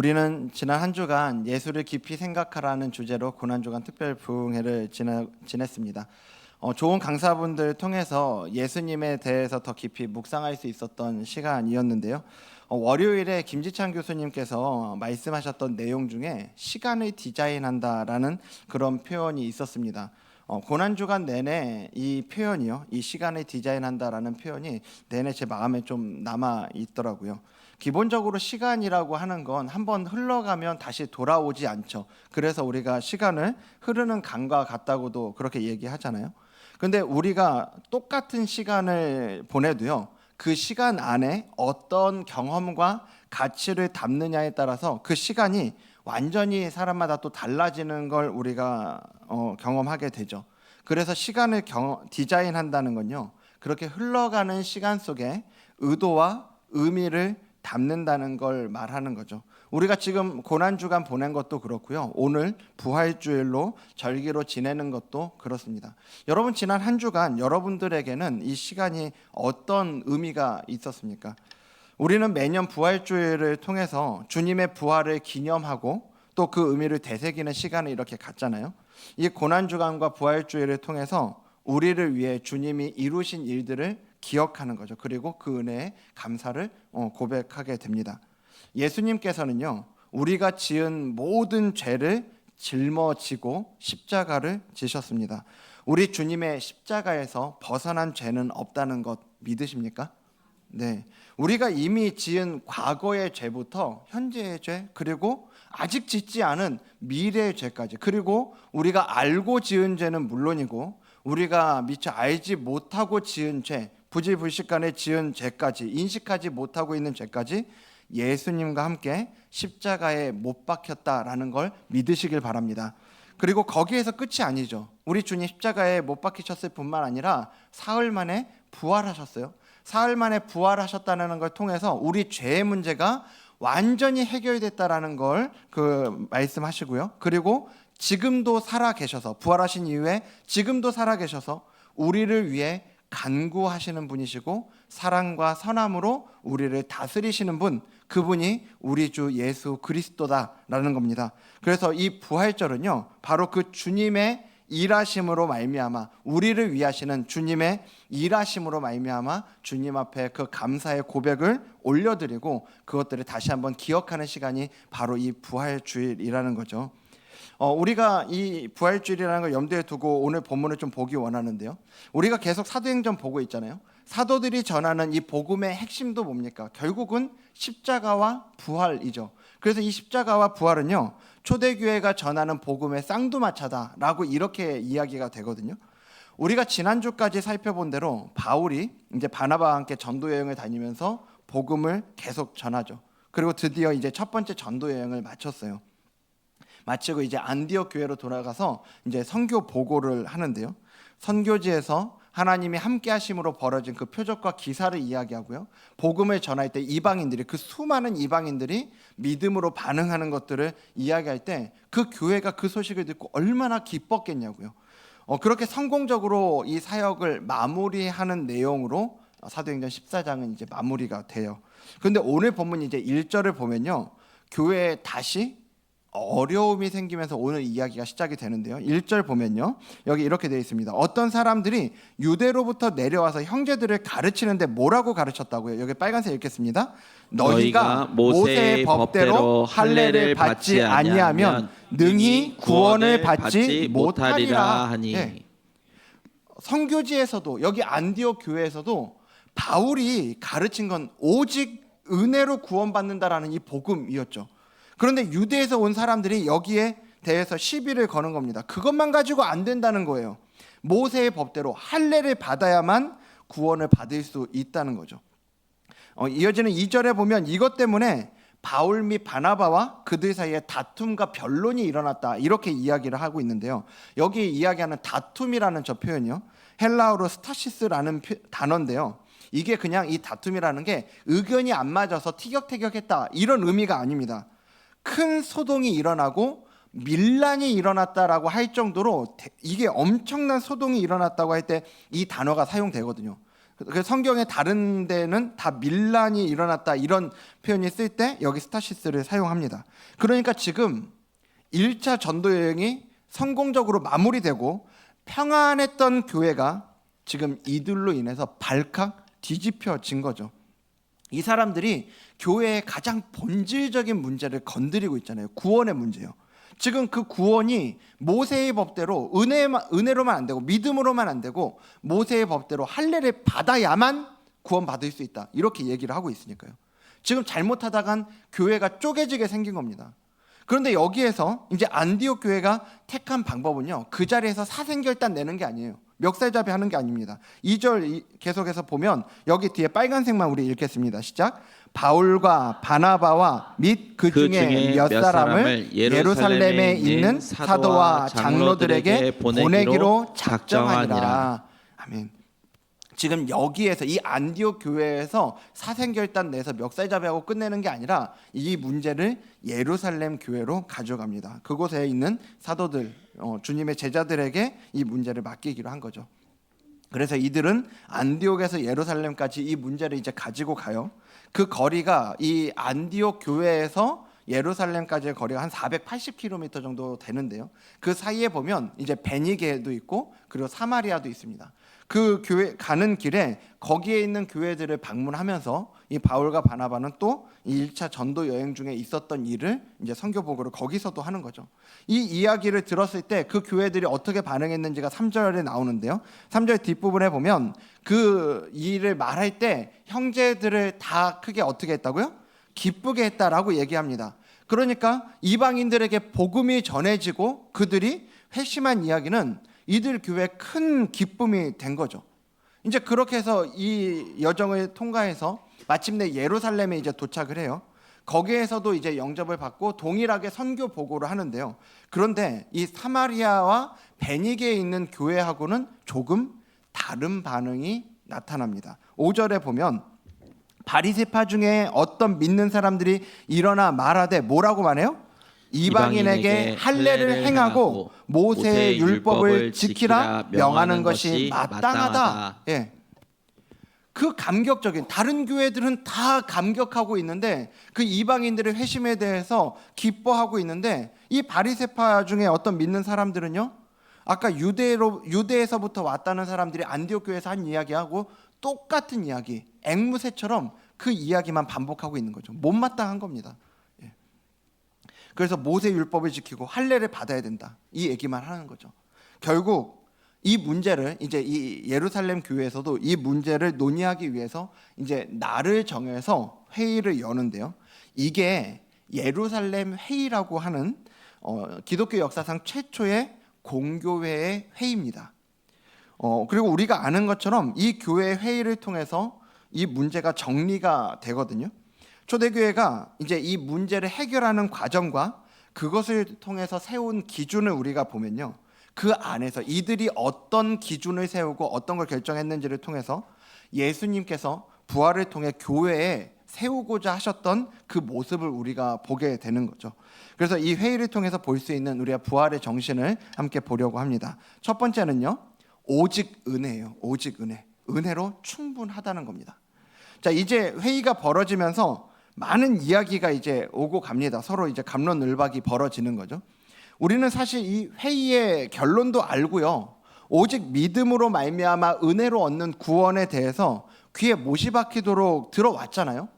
우리는 지난 한 주간 예수를 깊이 생각하라는 주제로 고난주간 특별 부흥회를 지냈습니다. 좋은 강사분들 통해서 예수님에 대해서 더 깊이 묵상할 수 있었던 시간이었는데요. 월요일에 김지찬 교수님께서 말씀하셨던 내용 중에 시간을 디자인한다라는 그런 표현이 있었습니다. 고난주간 내내 이 표현이요, 이 시간을 디자인한다라는 표현이 내내 제 마음에 좀 남아 있더라고요. 기본적으로 시간이라고 하는 건 한번 흘러가면 다시 돌아오지 않죠. 그래서 우리가 시간을 흐르는 강과 같다고도 그렇게 얘기하잖아요. 근데 우리가 똑같은 시간을 보내도요, 그 시간 안에 어떤 경험과 가치를 담느냐에 따라서 그 시간이 완전히 사람마다 또 달라지는 걸 우리가 경험하게 되죠. 그래서 시간을 디자인한다는 건요, 그렇게 흘러가는 시간 속에 의도와 의미를 담는다는 걸 말하는 거죠. 우리가 지금 고난주간 보낸 것도 그렇고요, 오늘 부활주일로 절기로 지내는 것도 그렇습니다. 여러분, 지난 한 주간 여러분들에게는 이 시간이 어떤 의미가 있었습니까? 우리는 매년 부활주일을 통해서 주님의 부활을 기념하고 또 그 의미를 되새기는 시간을 이렇게 갖잖아요. 이 고난주간과 부활주일을 통해서 우리를 위해 주님이 이루신 일들을 기억하는 거죠. 그리고 그 은혜에 감사를 고백하게 됩니다. 예수님께서는요, 우리가 지은 모든 죄를 짊어지고 십자가를 지셨습니다. 우리 주님의 십자가에서 벗어난 죄는 없다는 것 믿으십니까? 네, 우리가 이미 지은 과거의 죄부터 현재의 죄, 그리고 아직 짓지 않은 미래의 죄까지, 그리고 우리가 알고 지은 죄는 물론이고 우리가 미처 알지 못하고 지은 죄, 부지불식간에 지은 죄까지, 인식하지 못하고 있는 죄까지 예수님과 함께 십자가에 못 박혔다라는 걸 믿으시길 바랍니다. 그리고 거기에서 끝이 아니죠. 우리 주님 십자가에 못 박히셨을 뿐만 아니라 사흘 만에 부활하셨어요. 사흘 만에 부활하셨다는 걸 통해서 우리 죄의 문제가 완전히 해결됐다라는 걸 말씀하시고요. 그리고 지금도 살아 계셔서, 부활하신 이후에 지금도 살아 계셔서 우리를 위해 간구하시는 분이시고 사랑과 선함으로 우리를 다스리시는 분, 그분이 우리 주 예수 그리스도다라는 겁니다. 그래서 이 부활절은요, 바로 그 주님의 일하심으로 말미암아, 우리를 위하시는 주님의 일하심으로 말미암아 주님 앞에 그 감사의 고백을 올려드리고 그것들을 다시 한번 기억하는 시간이 바로 이 부활주일이라는 거죠. 우리가 이 부활주일이라는 걸 염두에 두고 오늘 본문을 좀 보기 원하는데요, 우리가 계속 사도행전 보고 있잖아요. 사도들이 전하는 이 복음의 핵심도 뭡니까? 결국은 십자가와 부활이죠. 그래서 이 십자가와 부활은요, 초대교회가 전하는 복음의 쌍두마차다라고 이렇게 이야기가 되거든요. 우리가 지난주까지 살펴본 대로 바울이 이제 바나바와 함께 전도 여행을 다니면서 복음을 계속 전하죠. 그리고 드디어 이제 첫 번째 전도 여행을 마쳤어요. 마치고 이제 안디옥 교회로 돌아가서 이제 선교 보고를 하는데요, 선교지에서 하나님이 함께 하심으로 벌어진 그 표적과 기사를 이야기하고요, 복음을 전할 때 이방인들이, 그 수많은 이방인들이 믿음으로 반응하는 것들을 이야기할 때 그 교회가 그 소식을 듣고 얼마나 기뻤겠냐고요. 그렇게 성공적으로 이 사역을 마무리하는 내용으로 사도행전 14장은 이제 마무리가 돼요. 그런데 오늘 본문 이제 1절을 보면요, 교회에 다시 어려움이 생기면서 오늘 이야기가 시작이 되는데요, 1절 보면요, 여기 이렇게 되어 있습니다. 어떤 사람들이 유대로부터 내려와서 형제들을 가르치는데 뭐라고 가르쳤다고요? 여기 빨간색 읽겠습니다. 너희가 모세의 법대로 할례를 받지 아니하면 능히 구원을 받지 못하리라 하니. 네. 선교지에서도, 여기 안디옥 교회에서도 바울이 가르친 건 오직 은혜로 구원받는다라는 이 복음이었죠. 그런데 유대에서 온 사람들이 여기에 대해서 시비를 거는 겁니다. 그것만 가지고 안 된다는 거예요. 모세의 법대로 할례를 받아야만 구원을 받을 수 있다는 거죠. 이어지는 2절에 보면 이것 때문에 바울 및 바나바와 그들 사이에 다툼과 변론이 일어났다, 이렇게 이야기를 하고 있는데요, 여기 이야기하는 다툼이라는 저 표현이요, 헬라어로 스타시스라는 단어인데요, 이게 그냥 이 다툼이라는 게 의견이 안 맞아서 티격태격했다 이런 의미가 아닙니다. 큰 소동이 일어나고 밀란이 일어났다라고 할 정도로 이게 엄청난 소동이 일어났다고 할 때 이 단어가 사용되거든요. 그 성경의 다른 데는 다 밀란이 일어났다 이런 표현이 쓸 때 여기 스타시스를 사용합니다. 그러니까 지금 1차 전도 여행이 성공적으로 마무리되고 평안했던 교회가 지금 이들로 인해서 발칵 뒤집혀진 거죠. 이 사람들이 교회의 가장 본질적인 문제를 건드리고 있잖아요. 구원의 문제요. 지금 그 구원이 모세의 법대로 은혜로만 안 되고 믿음으로만 안 되고 모세의 법대로 할례를 받아야만 구원받을 수 있다. 이렇게 얘기를 하고 있으니까요. 지금 잘못하다간 교회가 쪼개지게 생긴 겁니다. 그런데 여기에서 이제 안디옥 교회가 택한 방법은요. 그 자리에서 사생결단 내는 게 아니에요. 멱살잡이 하는 게 아닙니다. 2절 계속해서 보면 여기 뒤에 빨간색만 우리 읽겠습니다. 시작. 바울과 바나바와 및 그 중에 몇 사람을 예루살렘에 있는 사도와 장로들에게 보내기로 작정하니라. 아멘. 지금 여기에서 이 안디옥 교회에서 사생결단 내서 멱살잡이하고 끝내는 게 아니라 이 문제를 예루살렘 교회로 가져갑니다. 그곳에 있는 사도들, 주님의 제자들에게 이 문제를 맡기기로 한 거죠. 그래서 이들은 안디옥에서 예루살렘까지 이 문제를 이제 가지고 가요. 그 거리가 이 안디옥 교회에서 예루살렘까지의 거리가 한 480km 정도 되는데요. 그 사이에 보면 이제 베니게도 있고 그리고 사마리아도 있습니다. 그 교회 가는 길에 거기에 있는 교회들을 방문하면서 이 바울과 바나바는 또 이 1차 전도 여행 중에 있었던 일을 이제 선교 보고를 거기서도 하는 거죠. 이 이야기를 들었을 때 그 교회들이 어떻게 반응했는지가 3절에 나오는데요. 3절 뒷부분에 보면 그 일을 말할 때 형제들을 다 크게 어떻게 했다고요? 기쁘게 했다라고 얘기합니다. 그러니까 이방인들에게 복음이 전해지고 그들이 회심한 이야기는 이들 교회에 큰 기쁨이 된 거죠. 이제 그렇게 해서 이 여정을 통과해서 마침내 예루살렘에 이제 도착을 해요. 거기에서도 이제 영접을 받고 동일하게 선교 보고를 하는데요. 그런데 이 사마리아와 베니게에 있는 교회하고는 조금 다른 반응이 나타납니다. 5절에 보면 바리새파 중에 어떤 믿는 사람들이 일어나 말하되 뭐라고 말해요? 이방인에게 할례를 행하고 모세의 율법을 지키라 명하는 것이 마땅하다. 예. 그 감격적인 다른 교회들은 다 감격하고 있는데 그 이방인들의 회심에 대해서 기뻐하고 있는데 이 바리새파 중에 어떤 믿는 사람들은요. 아까 유대에서부터 왔다는 사람들이 안디옥 교회에서 한 이야기하고 똑같은 이야기, 앵무새처럼 그 이야기만 반복하고 있는 거죠. 못마땅한 겁니다. 그래서 모세 율법을 지키고 할례를 받아야 된다. 이 얘기만 하는 거죠. 결국 이 문제를 이제 이 예루살렘 교회에서도 이 문제를 논의하기 위해서 이제 날을 정해서 회의를 여는데요. 이게 예루살렘 회의라고 하는 기독교 역사상 최초의 공교회의 회의입니다. 그리고 우리가 아는 것처럼 이 교회 회의를 통해서 이 문제가 정리가 되거든요. 초대교회가 이제 이 문제를 해결하는 과정과 그것을 통해서 세운 기준을 우리가 보면요. 그 안에서 이들이 어떤 기준을 세우고 어떤 걸 결정했는지를 통해서 예수님께서 부활을 통해 교회에 세우고자 하셨던 그 모습을 우리가 보게 되는 거죠. 그래서 이 회의를 통해서 볼 수 있는 우리가 부활의 정신을 함께 보려고 합니다. 첫 번째는요. 오직 은혜예요. 오직 은혜. 은혜로 충분하다는 겁니다. 자, 이제 회의가 벌어지면서 많은 이야기가 이제 오고 갑니다. 서로 이제 갑론을박이 벌어지는 거죠. 우리는 사실 이 회의의 결론도 알고요. 오직 믿음으로 말미암아 은혜로 얻는 구원에 대해서 귀에 못이 박히도록 들어왔잖아요.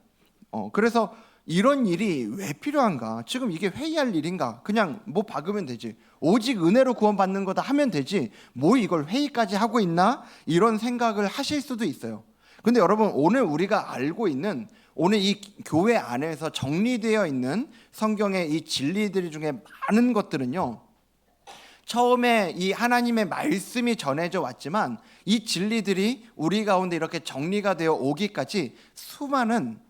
그래서 이런 일이 왜 필요한가? 지금 이게 회의할 일인가? 그냥 뭐 박으면 되지. 오직 은혜로 구원받는 거다 하면 되지. 뭐 이걸 회의까지 하고 있나? 이런 생각을 하실 수도 있어요. 근데 여러분 오늘 우리가 알고 있는 오늘 이 교회 안에서 정리되어 있는 성경의 이 진리들 중에 많은 것들은요. 처음에 이 하나님의 말씀이 전해져 왔지만 이 진리들이 우리 가운데 이렇게 정리가 되어 오기까지 수많은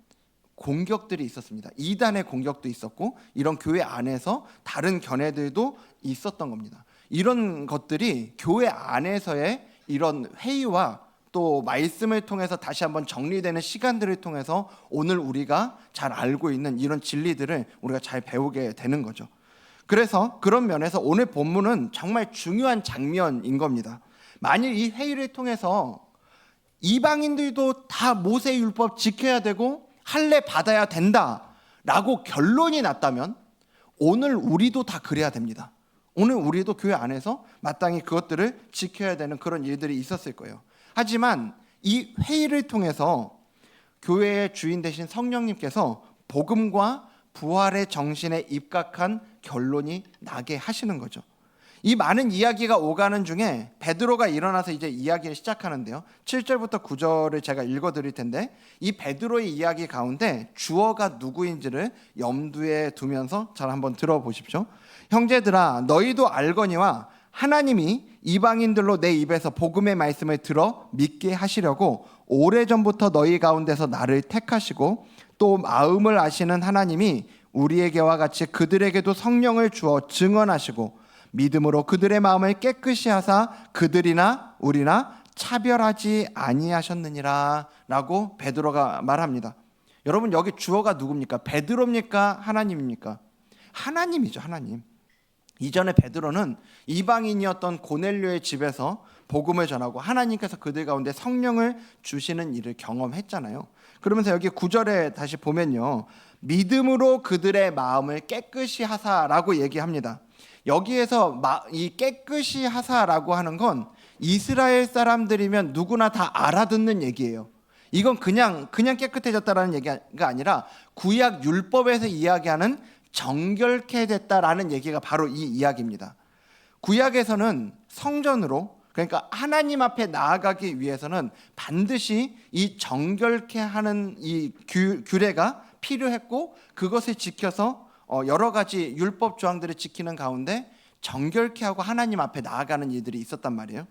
공격들이 있었습니다. 이단의 공격도 있었고 이런 교회 안에서 다른 견해들도 있었던 겁니다. 이런 것들이 교회 안에서의 이런 회의와 또 말씀을 통해서 다시 한번 정리되는 시간들을 통해서 오늘 우리가 잘 알고 있는 이런 진리들을 우리가 잘 배우게 되는 거죠. 그래서 그런 면에서 오늘 본문은 정말 중요한 장면인 겁니다. 만일 이 회의를 통해서 이방인들도 다 모세 율법 지켜야 되고 할례 받아야 된다라고 결론이 났다면 오늘 우리도 다 그래야 됩니다. 오늘 우리도 교회 안에서 마땅히 그것들을 지켜야 되는 그런 일들이 있었을 거예요. 하지만 이 회의를 통해서 교회의 주인 되신 성령님께서 복음과 부활의 정신에 입각한 결론이 나게 하시는 거죠. 이 많은 이야기가 오가는 중에 베드로가 일어나서 이제 이야기를 시작하는데요. 7절부터 9절을 제가 읽어드릴 텐데 이 베드로의 이야기 가운데 주어가 누구인지를 염두에 두면서 잘 한번 들어보십시오. 형제들아, 너희도 알거니와 하나님이 이방인들로 내 입에서 복음의 말씀을 들어 믿게 하시려고 오래전부터 너희 가운데서 나를 택하시고 또 마음을 아시는 하나님이 우리에게와 같이 그들에게도 성령을 주어 증언하시고 믿음으로 그들의 마음을 깨끗이 하사 그들이나 우리나 차별하지 아니하셨느니라 라고 베드로가 말합니다. 여러분, 여기 주어가 누굽니까? 베드로입니까? 하나님입니까? 하나님이죠. 하나님. 이전에 베드로는 이방인이었던 고넬료의 집에서 복음을 전하고 하나님께서 그들 가운데 성령을 주시는 일을 경험했잖아요. 그러면서 여기 9절에 다시 보면요, 믿음으로 그들의 마음을 깨끗이 하사라고 얘기합니다. 여기에서 이 깨끗이 하사라고 하는 건 이스라엘 사람들이면 누구나 다 알아듣는 얘기예요. 이건 그냥 깨끗해졌다라는 얘기가 아니라 구약 율법에서 이야기하는 정결케 됐다라는 얘기가 바로 이 이야기입니다. 구약에서는 성전으로, 그러니까 하나님 앞에 나아가기 위해서는 반드시 이 정결케 하는 이 규례가 필요했고 그것을 지켜서 여러 가지 율법 조항들을 지키는 가운데 정결케 하고 하나님 앞에 나아가는 일들이 있었단 말이에요.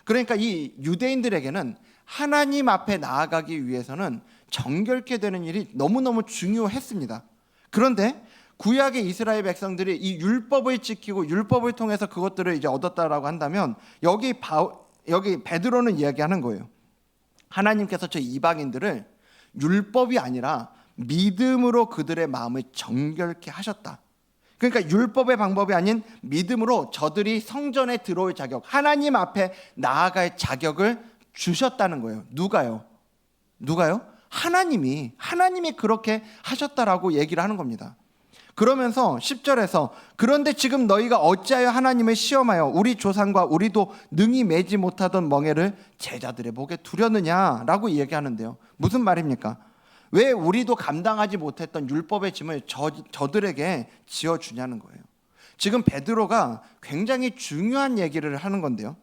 그러니까 이 유대인들에게는 하나님 앞에 나아가기 위해서는 정결케 되는 일이 너무너무 중요했습니다. 그런데 구약의 이스라엘 백성들이 이 율법을 지키고 율법을 통해서 그것들을 이제 얻었다라고 한다면 여기 베드로는 이야기하는 거예요. 하나님께서 저 이방인들을 율법이 아니라 믿음으로 그들의 마음을 정결케 하셨다. 그러니까 율법의 방법이 아닌 믿음으로 저들이 성전에 들어올 자격, 하나님 앞에 나아갈 자격을 주셨다는 거예요. 누가요? 하나님이 그렇게 하셨다라고 얘기를 하는 겁니다. 그러면서 10절에서 그런데 지금 너희가 어찌하여 하나님을 시험하여 우리 조상과 우리도 능히 매지 못하던 멍에를 제자들의 목에 두려느냐라고 얘기하는데요. 무슨 말입니까? 왜 우리도 감당하지 못했던 율법의 짐을 저들에게 지어주냐는 거예요. 지금 베드로가 굉장히 중요한 얘기를 하는 건데요.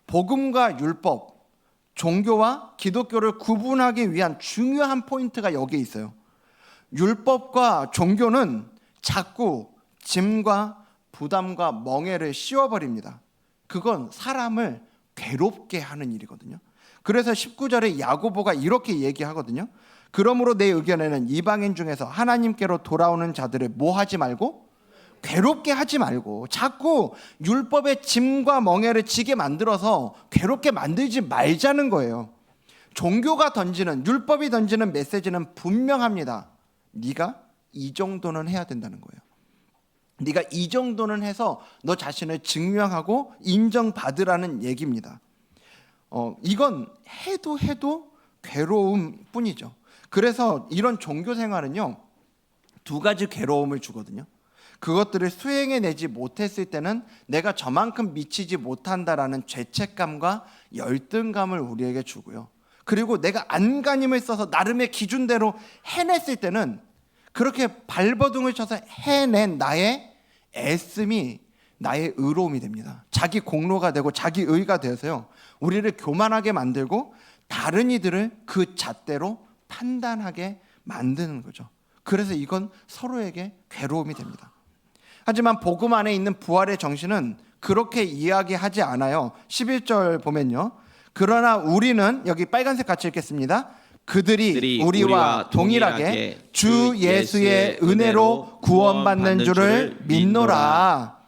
복음과 율법, 종교와 기독교를 구분하기 위한 중요한 포인트가 여기에 있어요. 율법과 종교는 자꾸 짐과 부담과 멍에를 씌워버립니다. 그건 사람을 괴롭게 하는 일이거든요. 그래서 19절에 야고보가 이렇게 얘기하거든요. 그러므로 내 의견에는 이방인 중에서 하나님께로 돌아오는 자들을 뭐 하지 말고? 괴롭게 하지 말고 자꾸 율법의 짐과 멍에를 지게 만들어서 괴롭게 만들지 말자는 거예요. 종교가 던지는, 율법이 던지는 메시지는 분명합니다. 네가 이 정도는 해야 된다는 거예요. 네가 이 정도는 해서 너 자신을 증명하고 인정받으라는 얘기입니다. 이건 해도 괴로움 뿐이죠. 그래서 이런 종교 생활은요, 두 가지 괴로움을 주거든요. 그것들을 수행해내지 못했을 때는 내가 저만큼 미치지 못한다라는 죄책감과 열등감을 우리에게 주고요. 그리고 내가 안간힘을 써서 나름의 기준대로 해냈을 때는 그렇게 발버둥을 쳐서 해낸 나의 애씀이 나의 의로움이 됩니다. 자기 공로가 되고 자기 의가 되어서요, 우리를 교만하게 만들고 다른 이들을 그 잣대로 판단하게 만드는 거죠. 그래서 이건 서로에게 괴로움이 됩니다. 하지만 복음 안에 있는 부활의 정신은 그렇게 이야기하지 않아요. 11절 보면요, 그러나 우리는, 여기 빨간색 같이 읽겠습니다. 그들이 우리와 동일하게 주 예수의 은혜로 구원받는 줄을 믿노라.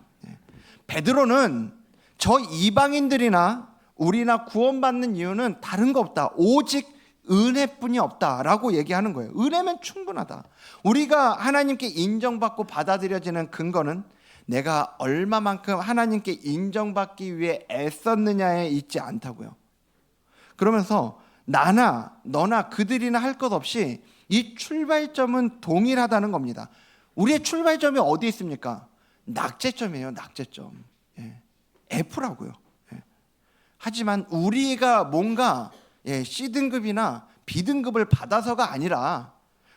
베드로는 저 이방인들이나 우리나 구원받는 이유는 다른 거 없다, 오직 은혜뿐이 없다라고 얘기하는 거예요. 은혜면 충분하다. 우리가 하나님께 인정받고 받아들여지는 근거는 내가 얼마만큼 하나님께 인정받기 위해 애썼느냐에 있지 않다고요. 그러면서 나나 너나 그들이나 할 것 없이 이 출발점은 동일하다는 겁니다. 우리의 출발점이 어디 있습니까? 낙제점이에요. 낙제점. F라고요. 하지만 우리가 뭔가 C등급이나 B등급을 받아서가 아니라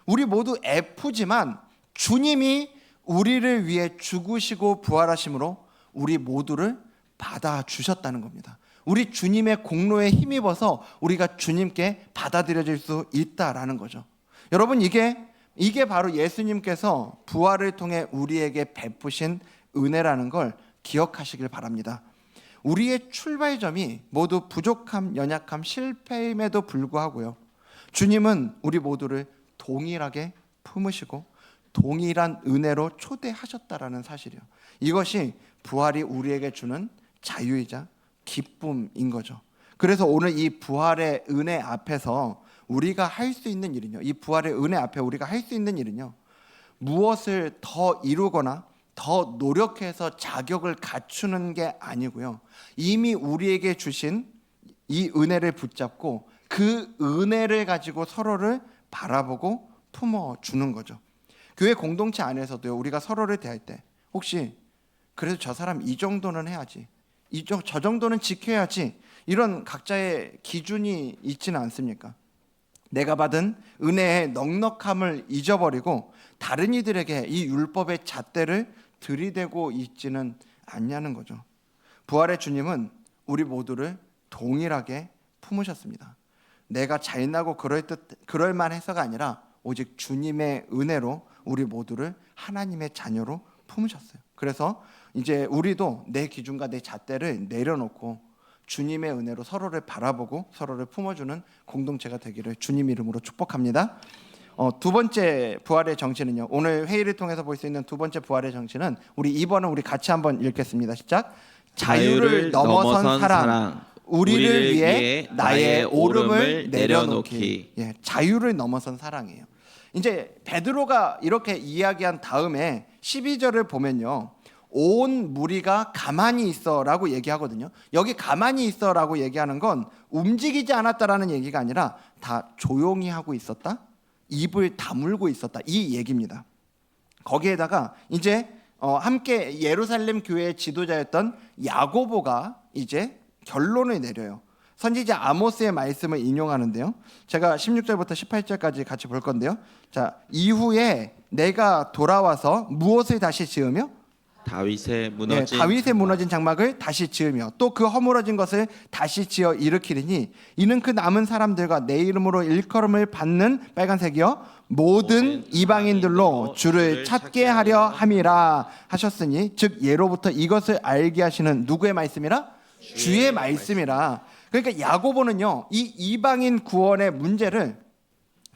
우리 모두 F지만 주님이 우리를 위해 죽으시고 부활하심으로 우리 모두를 받아주셨다는 겁니다. 우리 주님의 공로에 힘입어서 우리가 주님께 받아들여질 수 있다라는 거죠. 여러분, 이게 바로 예수님께서 부활을 통해 우리에게 베푸신 은혜라는 걸 기억하시길 바랍니다. 우리의 출발점이 모두 부족함, 연약함, 실패임에도 불구하고요, 주님은 우리 모두를 동일하게 품으시고 동일한 은혜로 초대하셨다라는 사실이요. 이것이 부활이 우리에게 주는 자유이자 기쁨인 거죠. 그래서 오늘 이 부활의 은혜 앞에서 우리가 할 수 있는 일은요, 이 부활의 은혜 앞에 우리가 할 수 있는 일은요, 무엇을 더 이루거나 더 노력해서 자격을 갖추는 게 아니고요, 이미 우리에게 주신 이 은혜를 붙잡고 그 은혜를 가지고 서로를 바라보고 품어주는 거죠. 교회 공동체 안에서도요, 우리가 서로를 대할 때 혹시 그래도 저 사람 이 정도는 해야지, 저 정도는 지켜야지, 이런 각자의 기준이 있지는 않습니까? 내가 받은 은혜의 넉넉함을 잊어버리고 다른 이들에게 이 율법의 잣대를 들이대고 있지는 않냐는 거죠. 부활의 주님은 우리 모두를 동일하게 품으셨습니다. 내가 잘나고 그럴 만해서가 아니라 오직 주님의 은혜로 우리 모두를 하나님의 자녀로 품으셨어요. 그래서 이제 우리도 내 기준과 내 잣대를 내려놓고 주님의 은혜로 서로를 바라보고 서로를 품어주는 공동체가 되기를 주님 이름으로 축복합니다. 두 번째 부활의 정신은요, 오늘 회의를 통해서 볼 수 있는 두 번째 부활의 정신은 우리 2번은 우리 같이 한번 읽겠습니다. 시작. 자유를 넘어선 사랑, 우리를 위해 나의 오름을 내려놓기. 자유를 넘어선 사랑이에요. 이제 베드로가 이렇게 이야기한 다음에 12절을 보면요, 온 무리가 가만히 있어라고 얘기하거든요. 여기 가만히 있어라고 얘기하는 건 움직이지 않았다라는 얘기가 아니라 다 조용히 하고 있었다, 입을 다물고 있었다, 이 얘기입니다. 거기에다가 이제 함께 예루살렘 교회의 지도자였던 야고보가 이제 결론을 내려요. 선지자 아모스의 말씀을 인용하는데요, 제가 16절부터 18절까지 같이 볼 건데요. 자, 이후에 내가 돌아와서 무엇을 다시 지으며 다윗의 무너진 장막을 다시 지으며 또 그 허물어진 것을 다시 지어 일으키리니 이는 그 남은 사람들과 내 이름으로 일컬음을 받는, 빨간색이요, 모든 이방인들로 주를 찾게 하려 함이라 하셨으니, 즉 예로부터 이것을 알게 하시는 누구의 말씀이라? 주의 말씀이라. 그러니까 야고보는요, 이 이방인 구원의 문제를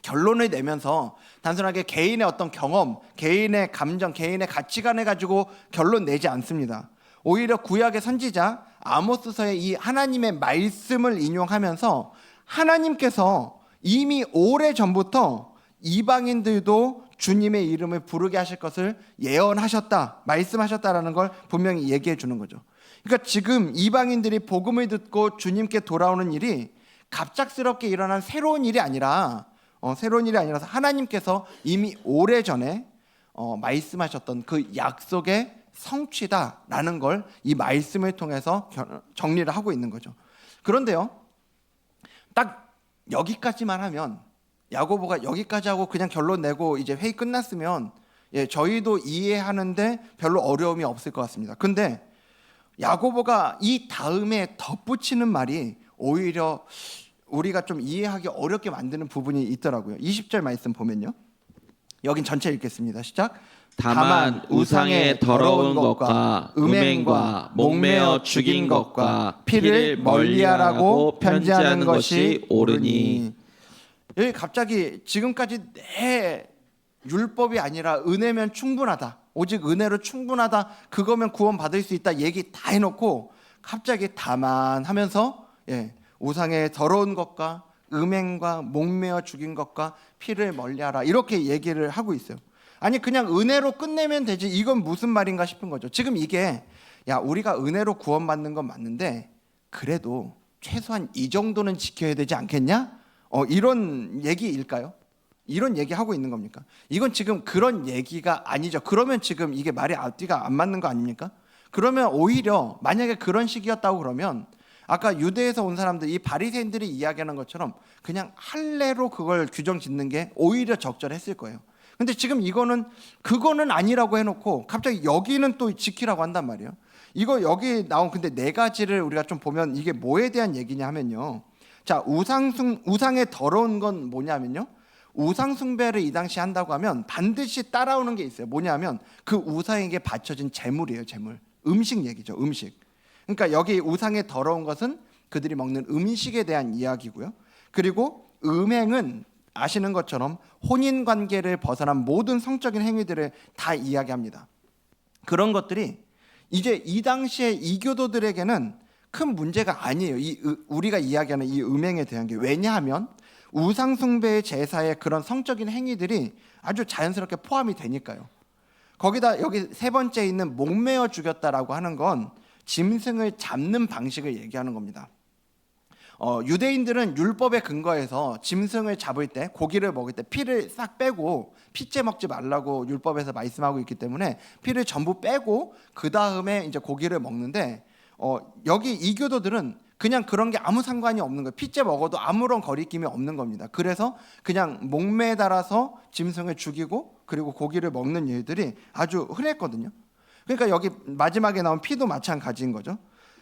결론을 내면서 단순하게 개인의 어떤 경험, 개인의 감정, 개인의 가치관을 가지고 결론 내지 않습니다. 오히려 구약의 선지자 아모스서의 이 하나님의 말씀을 인용하면서 하나님께서 이미 오래전부터 이방인들도 주님의 이름을 부르게 하실 것을 예언하셨다, 말씀하셨다라는 걸 분명히 얘기해 주는 거죠. 그러니까 지금 이방인들이 복음을 듣고 주님께 돌아오는 일이 갑작스럽게 일어난 새로운 일이 아니라서 하나님께서 이미 오래전에 말씀하셨던 그 약속의 성취다라는 걸 이 말씀을 통해서 정리를 하고 있는 거죠. 그런데요, 딱 여기까지만 하면, 야고보가 여기까지 하고 그냥 결론 내고 이제 회의 끝났으면 저희도 이해하는데 별로 어려움이 없을 것 같습니다. 근데 야고보가 이 다음에 덧붙이는 말이 오히려 우리가 좀 이해하기 어렵게 만드는 부분이 있더라고요. 20절 말씀 보면요, 여긴 전체 읽겠습니다. 시작. 다만 우상의 더러운 것과 음행과 목매어 죽인 것과 피를 멀리하라고 편지하는 것이 옳으니. 여기 갑자기 지금까지 내 율법이 아니라 은혜면 충분하다, 오직 은혜로 충분하다, 그거면 구원받을 수 있다 얘기 다 해놓고 갑자기 다만 하면서 우상의 더러운 것과 음행과 목매어 죽인 것과 피를 멀리하라, 이렇게 얘기를 하고 있어요. 아니 그냥 은혜로 끝내면 되지, 이건 무슨 말인가 싶은 거죠. 지금 이게, 야, 우리가 은혜로 구원받는 건 맞는데 그래도 최소한 이 정도는 지켜야 되지 않겠냐? 이런 얘기일까요? 이런 얘기하고 있는 겁니까? 이건 지금 그런 얘기가 아니죠. 그러면 지금 이게 말이 앞뒤가 안 맞는 거 아닙니까? 그러면 오히려 만약에 그런 식이었다고 그러면 아까 유대에서 온 사람들, 이 바리새인들이 이야기하는 것처럼 그냥 할례로 그걸 규정 짓는 게 오히려 적절했을 거예요. 근데 지금 이거는 그거는 아니라고 해놓고 갑자기 여기는 또 지키라고 한단 말이에요. 이거 여기 나온 근데 네 가지를 우리가 좀 보면 이게 뭐에 대한 얘기냐 하면요. 자, 우상의 더러운 건 뭐냐면요. 우상 숭배를 이 당시 한다고 하면 반드시 따라오는 게 있어요. 뭐냐면 그 우상에게 바쳐진 제물이에요. 제물. 음식 얘기죠. 음식. 그러니까 여기 우상의 더러운 것은 그들이 먹는 음식에 대한 이야기고요. 그리고 음행은 아시는 것처럼 혼인 관계를 벗어난 모든 성적인 행위들을 다 이야기합니다. 그런 것들이 이제 이 당시에 이교도들에게는 큰 문제가 아니에요. 우리가 이야기하는 이 음행에 대한 게. 왜냐하면 우상 숭배의 제사의 그런 성적인 행위들이 아주 자연스럽게 포함이 되니까요. 거기다 여기 세 번째 있는 목매어 죽였다라고 하는 건 짐승을 잡는 방식을 얘기하는 겁니다. 유대인들은 율법에 근거해서 짐승을 잡을 때, 고기를 먹을 때 피를 싹 빼고, 피째 먹지 말라고 율법에서 말씀하고 있기 때문에 피를 전부 빼고 그 다음에 이제 고기를 먹는데, 여기 이교도들은 그냥 그런 게 아무 상관이 없는 거예요. 피째 먹어도 아무런 거리낌이 없는 겁니다. 그래서 그냥 목매에 달아서 짐승을 죽이고 그리고 고기를 먹는 일들이 아주 흔했거든요. 그러니까 여기 마지막에 나온 피도 마찬가지인 거죠.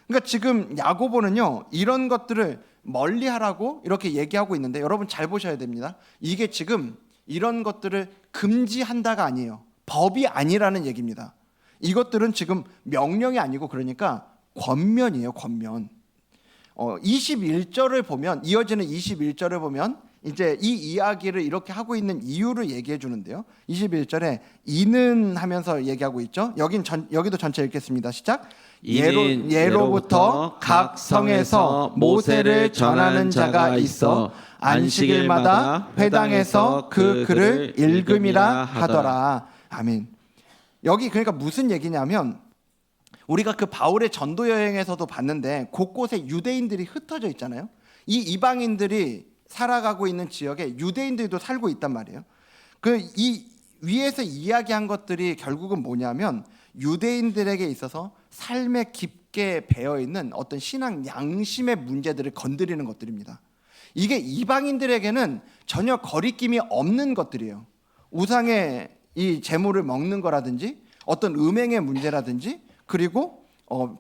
그러니까 지금 야고보는요, 이런 것들을 멀리하라고 이렇게 얘기하고 있는데 여러분 잘 보셔야 됩니다. 이게 지금 이런 것들을 금지한다가 아니에요. 법이 아니라는 얘기입니다. 이것들은 지금 명령이 아니고 그러니까 권면이에요. 권면. 21절을 보면, 이어지는 21절을 보면 이제 이 이야기를 이렇게 하고 있는 이유를 얘기해 주는데요. 21절에 이는 하면서 얘기하고 있죠. 여기도 전체 읽겠습니다. 시작. 예로부터 각 성에서 모세를 전하는 자가 있어 안식일마다 회당에서 그 글을 읽음이라 하더라. 아멘. 여기 그러니까 무슨 얘기냐면 우리가 그 바울의 전도 여행에서도 봤는데 곳곳에 유대인들이 흩어져 있잖아요. 이 이방인들이 살아가고 있는 지역에 유대인들도 살고 있단 말이에요. 이 위에서 이야기한 것들이 결국은 뭐냐면 유대인들에게 있어서 삶에 깊게 배어 있는 어떤 신앙 양심의 문제들을 건드리는 것들입니다. 이게 이방인들에게는 전혀 거리낌이 없는 것들이에요. 우상의 이 제물을 먹는 거라든지 어떤 음행의 문제라든지 그리고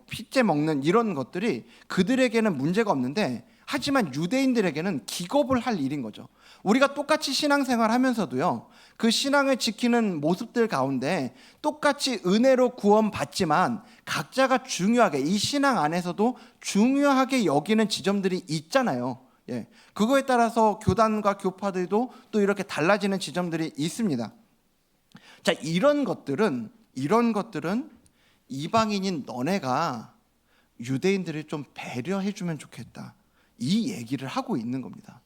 피째 먹는 이런 것들이 그들에게는 문제가 없는데 하지만 유대인들에게는 기겁을 할 일인 거죠. 우리가 똑같이 신앙생활 하면서도요, 그 신앙을 지키는 모습들 가운데 똑같이 은혜로 구원받지만 각자가 중요하게 이 신앙 안에서도 중요하게 여기는 지점들이 있잖아요. 예, 그거에 따라서 교단과 교파들도 또 이렇게 달라지는 지점들이 있습니다. 자, 이런 것들은 이방인인 너네가 유대인들을 좀 배려해주면 좋겠다, 이 얘기를 하고 있는 겁니다.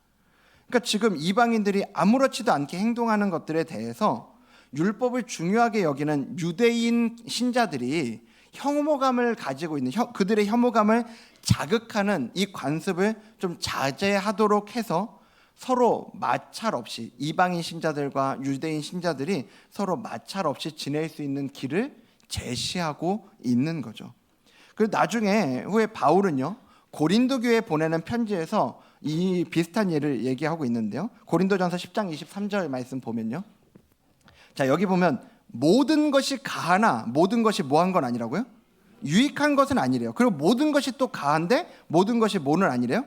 그러니까 지금 이방인들이 아무렇지도 않게 행동하는 것들에 대해서 율법을 중요하게 여기는 유대인 신자들이 혐오감을 가지고 있는 그들의 혐오감을 자극하는 이 관습을 좀 자제하도록 해서 서로 마찰 없이 이방인 신자들과 유대인 신자들이 서로 마찰 없이 지낼 수 있는 길을 제시하고 있는 거죠. 그리고 나중에 후에 바울은요, 고린도 교회에 보내는 편지에서 이 비슷한 예를 얘기하고 있는데요. 고린도전서 10장 23절 말씀 보면요. 자, 여기 보면 모든 것이 가하나 모든 것이 뭐한 건 아니라고요? 유익한 것은 아니래요. 그리고 모든 것이 또 가한데 모든 것이 뭐는 아니래요?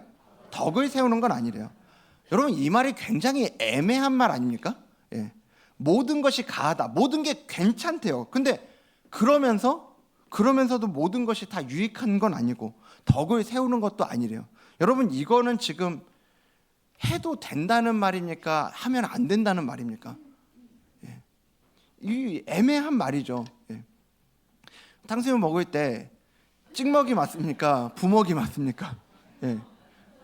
덕을 세우는 건 아니래요. 여러분, 이 말이 굉장히 애매한 말 아닙니까? 예. 모든 것이 가하다, 모든 게 괜찮대요. 근데 그러면서도 모든 것이 다 유익한 건 아니고 덕을 세우는 것도 아니래요. 여러분, 이거는 지금 해도 된다는 말입니까? 하면 안 된다는 말입니까? 예. 이 애매한 말이죠. 예. 탕수육 먹을 때 찍먹이 맞습니까? 부먹이 맞습니까? 예.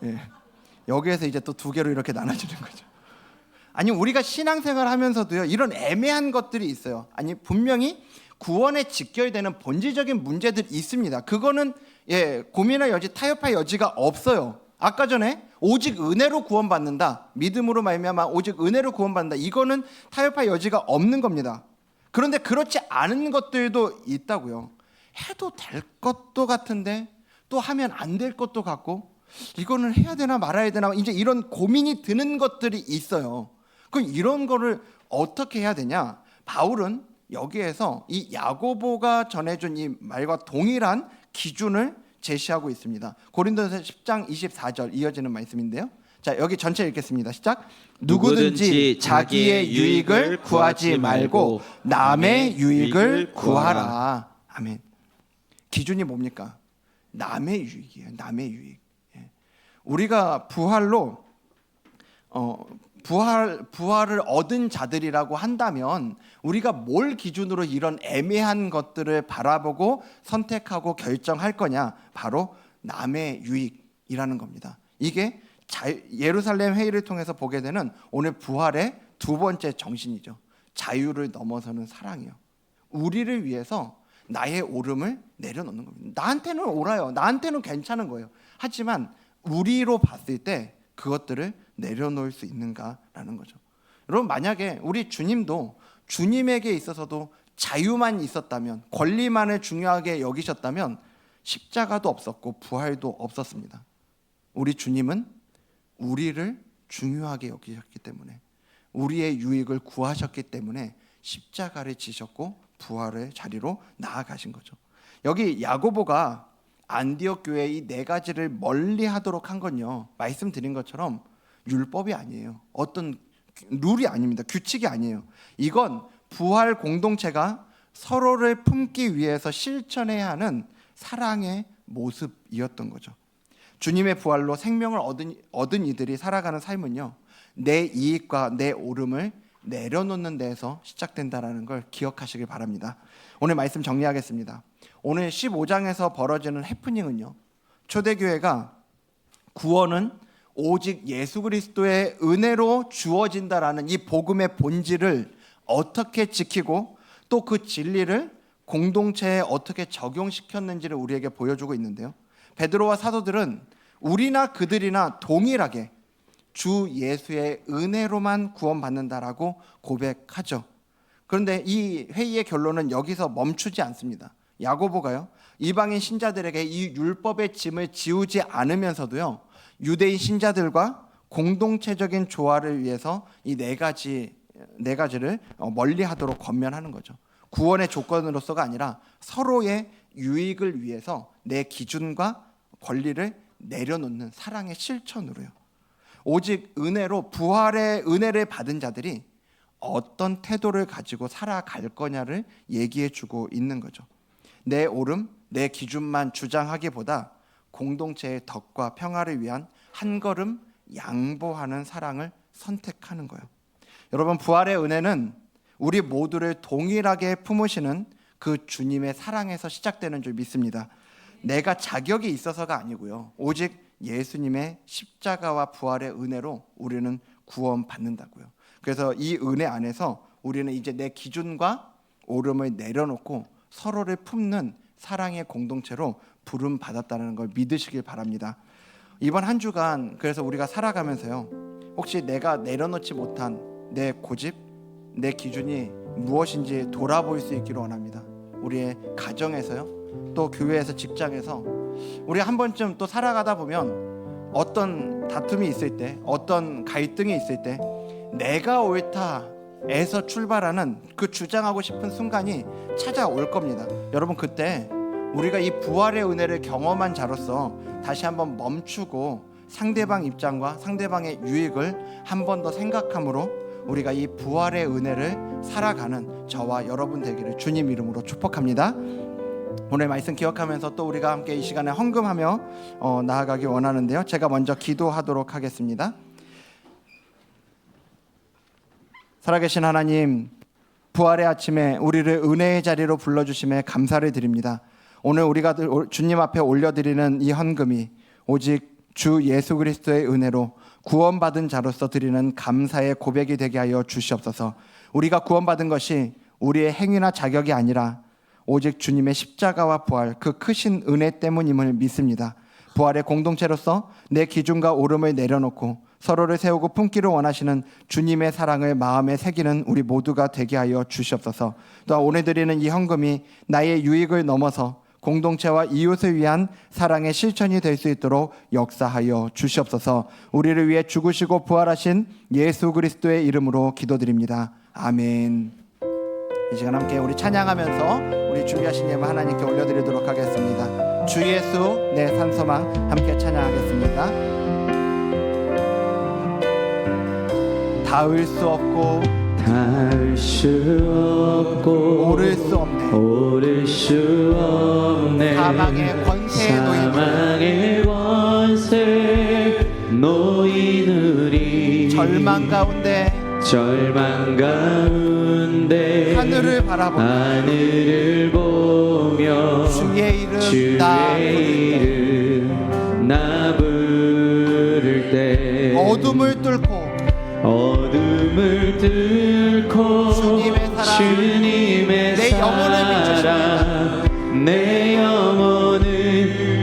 예. 여기에서 이제 또 두 개로 이렇게 나눠지는 거죠. 아니, 우리가 신앙생활 하면서도요, 이런 애매한 것들이 있어요. 아니, 분명히 구원에 직결되는 본질적인 문제들이 있습니다. 그거는 고민할 여지, 타협할 여지가 없어요. 아까 전에 오직 은혜로 구원받는다, 믿음으로 말미암아 오직 은혜로 구원받는다, 이거는 타협할 여지가 없는 겁니다. 그런데 그렇지 않은 것들도 있다고요. 해도 될 것도 같은데 또 하면 안 될 것도 같고, 이거는 해야 되나 말아야 되나, 이제 이런 고민이 드는 것들이 있어요. 그럼 이런 거를 어떻게 해야 되냐? 바울은 여기에서 이 야고보가 전해준 이 말과 동일한 기준을 제시하고 있습니다. 고린도서 10장 24절 이어지는 말씀인데요. 자, 여기 전체 읽겠습니다. 시작. 누구든지 자기의 유익을 구하지 말고 남의 유익을 구하라. 아멘. 기준이 뭡니까? 남의 유익이에요. 남의 유익. 우리가 부활로 부활을 얻은 자들이라고 한다면 우리가 뭘 기준으로 이런 애매한 것들을 바라보고 선택하고 결정할 거냐? 바로 남의 유익이라는 겁니다. 이게 예루살렘 회의를 통해서 보게 되는 오늘 부활의 두 번째 정신이죠. 자유를 넘어서는 사랑이요. 우리를 위해서 나의 옳음을 내려놓는 겁니다. 나한테는 옳아요. 나한테는 괜찮은 거예요. 하지만 우리로 봤을 때 그것들을 내려놓을 수 있는가라는 거죠. 여러분, 만약에 우리 주님도 주님에게 있어서도 자유만 있었다면, 권리만을 중요하게 여기셨다면 십자가도 없었고 부활도 없었습니다. 우리 주님은 우리를 중요하게 여기셨기 때문에, 우리의 유익을 구하셨기 때문에 십자가를 지셨고 부활의 자리로 나아가신 거죠. 여기 야고보가 안디옥 교회의 이 네 가지를 멀리하도록 한 건요, 말씀드린 것처럼 율법이 아니에요. 어떤 룰이 아닙니다. 규칙이 아니에요. 이건 부활 공동체가 서로를 품기 위해서 실천해야 하는 사랑의 모습이었던 거죠. 주님의 부활로 생명을 얻은 이들이 살아가는 삶은요, 내 이익과 내 옳음을 내려놓는 데에서 시작된다는 걸 기억하시길 바랍니다. 오늘 말씀 정리하겠습니다. 오늘 15장에서 벌어지는 해프닝은요, 초대교회가 구원은 오직 예수 그리스도의 은혜로 주어진다라는 이 복음의 본질을 어떻게 지키고 또 그 진리를 공동체에 어떻게 적용시켰는지를 우리에게 보여주고 있는데요, 베드로와 사도들은 우리나 그들이나 동일하게 주 예수의 은혜로만 구원받는다라고 고백하죠. 그런데 이 회의의 결론은 여기서 멈추지 않습니다. 야고보가요, 이방인 신자들에게 이 율법의 짐을 지우지 않으면서도요, 유대인 신자들과 공동체적인 조화를 위해서 이 네 가지를 멀리하도록 권면하는 거죠. 구원의 조건으로서가 아니라 서로의 유익을 위해서 내 기준과 권리를 내려놓는 사랑의 실천으로요. 오직 은혜로, 부활의 은혜를 받은 자들이 어떤 태도를 가지고 살아갈 거냐를 얘기해주고 있는 거죠. 내 옳음, 내 기준만 주장하기보다 공동체의 덕과 평화를 위한 한 걸음 양보하는 사랑을 선택하는 거예요. 여러분, 부활의 은혜는 우리 모두를 동일하게 품으시는 그 주님의 사랑에서 시작되는 줄 믿습니다. 내가 자격이 있어서가 아니고요, 오직 예수님의 십자가와 부활의 은혜로 우리는 구원받는다고요. 그래서 이 은혜 안에서 우리는 이제 내 기준과 옳음을 내려놓고 서로를 품는 사랑의 공동체로 부름 받았다는 걸 믿으시길 바랍니다. 이번 한 주간 그래서 우리가 살아가면서요, 혹시 내가 내려놓지 못한 내 고집, 내 기준이 무엇인지 돌아볼 수 있기를 원합니다. 우리의 가정에서요, 또 교회에서, 직장에서 우리 한 번쯤 또 살아가다 보면 어떤 다툼이 있을 때, 어떤 갈등이 있을 때 내가 옳다에서 출발하는 그 주장하고 싶은 순간이 찾아올 겁니다. 여러분, 그때 우리가 이 부활의 은혜를 경험한 자로서 다시 한번 멈추고 상대방 입장과 상대방의 유익을 한 번 더 생각함으로 우리가 이 부활의 은혜를 살아가는 저와 여러분 되기를 주님 이름으로 축복합니다. 오늘 말씀 기억하면서 또 우리가 함께 이 시간에 헌금하며 나아가기 원하는데요, 제가 먼저 기도하도록 하겠습니다. 살아계신 하나님, 부활의 아침에 우리를 은혜의 자리로 불러주심에 감사를 드립니다. 오늘 우리가 주님 앞에 올려드리는 이 헌금이 오직 주 예수 그리스도의 은혜로 구원받은 자로서 드리는 감사의 고백이 되게 하여 주시옵소서. 우리가 구원받은 것이 우리의 행위나 자격이 아니라 오직 주님의 십자가와 부활, 그 크신 은혜 때문임을 믿습니다. 부활의 공동체로서 내 기준과 오름을 내려놓고 서로를 세우고 품기를 원하시는 주님의 사랑을 마음에 새기는 우리 모두가 되게 하여 주시옵소서. 또한 오늘 드리는 이 헌금이 나의 유익을 넘어서 공동체와 이웃을 위한 사랑의 실천이 될 수 있도록 역사하여 주시옵소서. 우리를 위해 죽으시고 부활하신 예수 그리스도의 이름으로 기도드립니다. 아멘. 이 시간 함께 우리 찬양하면서 우리 준비하신 예물 하나님께 올려드리도록 하겠습니다. 주 예수 내 산소망 함께 찬양하겠습니다. 닿을 수 없고 닿을 수 없고 오를 수 없네. 오를 수 없네. 사망의 권세에 사망의 권세 노인으리 절망 가운데 하늘을 바라보며 하늘을 보며 주의 이름 나 부를 때 어둠을 뚫고 주님의 내 영혼을 사랑 내 영혼을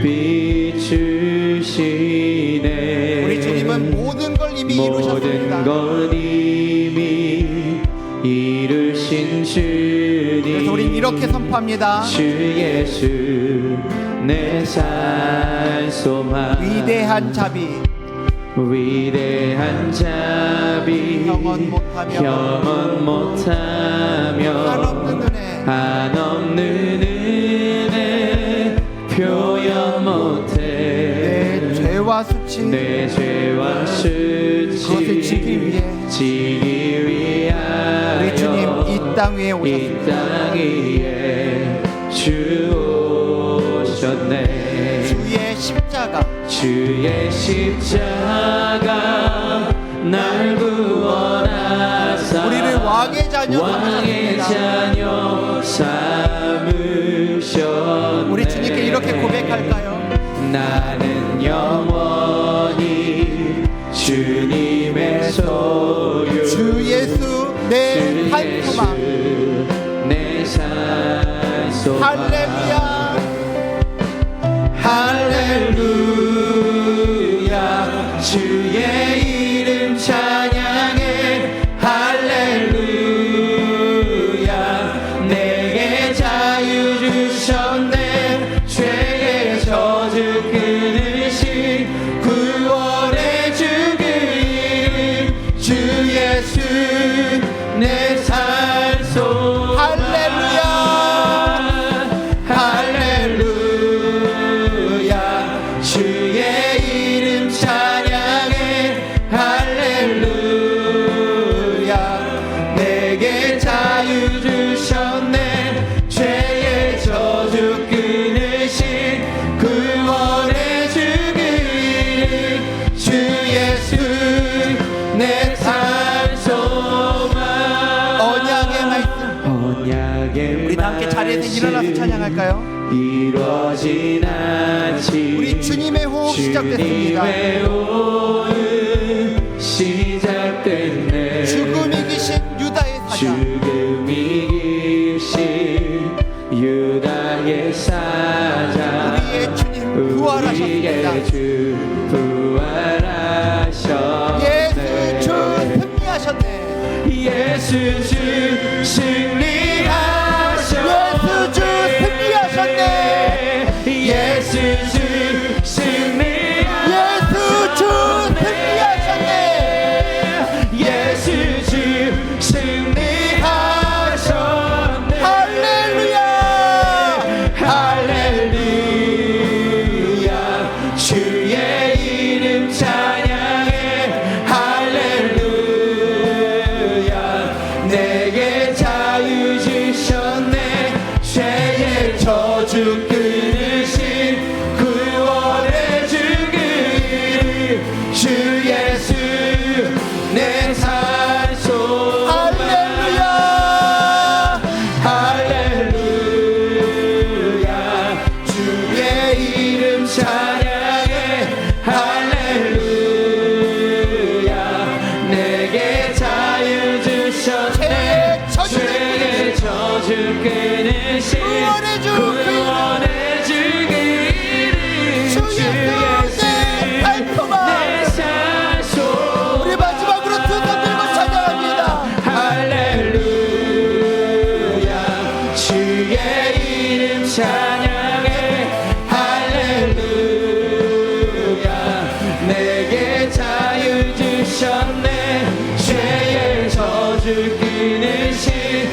비추시네. 우리 주님은 모든 걸 이미 이루셨습니다. 모든 걸 이미 이루신 주님. 그래서 우린 이렇게 선포합니다. 주 예수 내 산소망 위대한 자비 영원 못하며 한없는 은혜 표현 못해 내 죄와 수치 그것을 지기 위하여 우리 주님 이 땅 위에 오셨습니다. 주의 십자가 날 구원하사 우리를 왕의 자녀 삼으셨네. 우리 주님께 이렇게 고백할까요? 나는 영원히 주님의 소유 주 예수 내 산소망 할렐루야 할렐루야 주의 이름 찬양해 할렐루야 내게 자유 주셨네. 죄의 저주 끊으신 구원의 주 그 이름 주 예수 내 산소 할렐루야 할렐루야 주의 이름 찬양해 할렐루야 내게 자유 주셨네. 죄의 저주 끊으신 구원의 주 그 이름 주 예수 내 산소망. 언약의 말씀 우리 다 함께 자리에서 일어나서 찬양할까요? 이루어진 아침 우리 주님의 호흡 시작됐습니다. 주님의 호흡 시작됐네. 죽음이 기신 유다의 사자 죽음이 기신 유다의 사자 우리의 주님 부활하셨습니다. 우리의 주 부활하셨네. 예수 주 승리하셨네. 예수 주 승리하셨네. 예수 주 승리하셨네. 예수 주 승리하셨네. 예수 주 승리하셨네. 할렐루야 할렐루야 주의 이름 찬양해 할렐루야 내게 자유 주셨네. 죄의 저주 끊으신 구원의 주 그 이름 주 예수 내 산소망. 할렐루야 할렐루야 주의 이름 찬양해 할렐루야 내게 자유 주셨네. 죄의 저주 끊으신 구원의 주 그 이름 주 예수 찬양해 할렐루야 내게 자유 주셨네 죄의 저주 끊으신